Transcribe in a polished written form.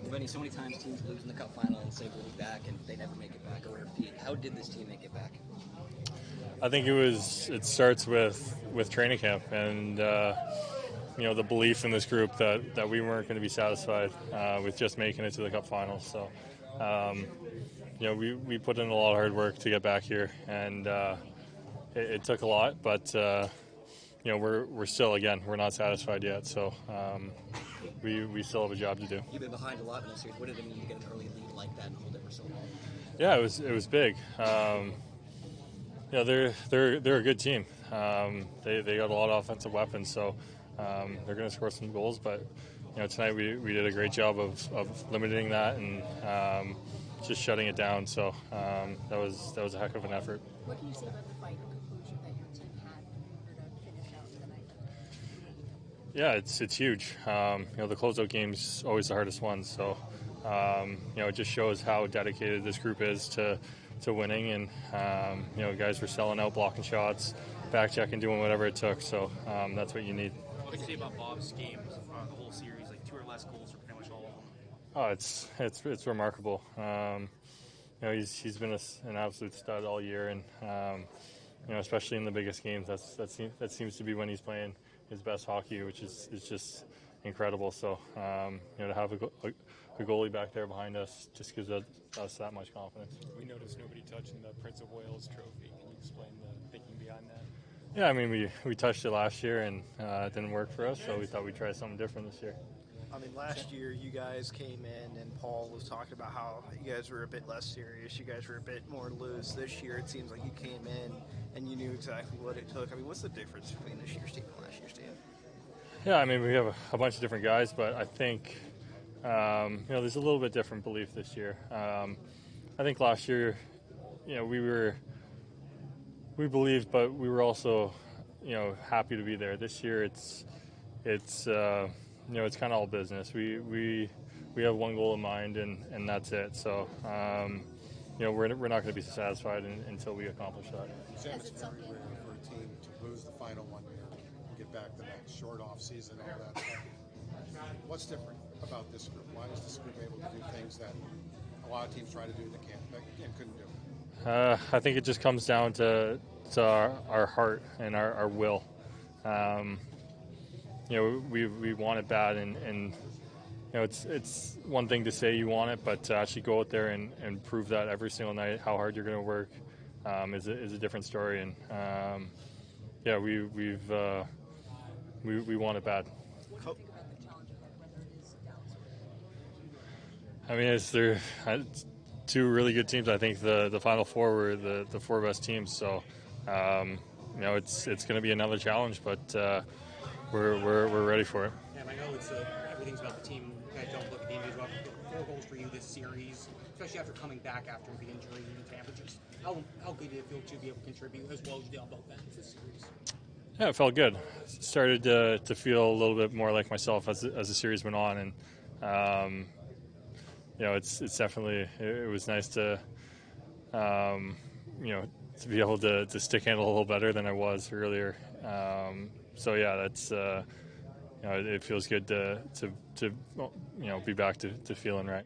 Vinny, so many times teams lose in the Cup final and say we'll be back, and they never make it back or repeat. How did this team make it back? I think it starts with training camp and the belief in this group that we weren't going to be satisfied with just making it to the Cup finals. So we put in a lot of hard work to get back here, and it took a lot, but we're still, again, we're not satisfied yet. So we still have a job to do. You've been behind a lot in this series. What did it mean to get an early lead like that and hold it for so long? Yeah, it was big. They're a good team. They got a lot of offensive weapons, so they're going to score some goals. But tonight we did a great job of limiting that and just shutting it down. So that was a heck of an effort. What can you say about the fight and conclusion that your team had in order to finish out tonight? Yeah, it's huge. The closeout game's always the hardest one. So it just shows how dedicated this group is to winning, and guys were selling out, blocking shots, back checking, doing whatever it took. So that's what you need. What do you say about Bob's games the whole series? Like 2 or less goals for pretty much all of them. Oh, it's remarkable. He's been an absolute stud all year, and especially in the biggest games, that seems to be when he's playing his best hockey, which is just incredible. So to have a goalie back there behind us just gives us that much confidence. We noticed nobody touching the Prince of Wales trophy. Can you explain the thinking behind that? Yeah, I mean, we touched it last year and it didn't work for us, so we thought we'd try something different this year. I mean, last year you guys came in and Paul was talking about how you guys were a bit less serious. You guys were a bit more loose. This year it seems like you came in and you knew exactly what it took. I mean, what's the difference between this year's team and last year's team? Yeah, I mean, we have a bunch of different guys, but I think there's a little bit different belief this year. I think last year, we believed, but we were also, happy to be there. This year, it's kind of all business. We have one goal in mind, and that's it. So, we're not going to be satisfied until we accomplish that. Sam, it's very rare for a team to lose the final one year and get back the next short off season, all that stuff. What's different about this group? Why is this group able to do things that a lot of teams try to do that couldn't do? I think it just comes down to our heart and our will. We want it bad, and it's one thing to say you want it, but to actually go out there and prove that every single night, how hard you're going to work, is a different story. And we want it bad. I mean, it's 2 really good teams. I think the Final Four were the 4 best teams. So, it's going to be another challenge, but we're ready for it. Yeah, I know everything's about the team. You guys don't look at the individual. 4 goals for you this series, especially after coming back after the injury and temperatures. How good did it feel to be able to contribute as well as you did on both ends this series? Yeah, it felt good. Started to feel a little bit more like myself as the series went on, and it's definitely, it was nice to to be able to stick handle a little better than I was earlier. So yeah, that's it feels good to be back to feeling right.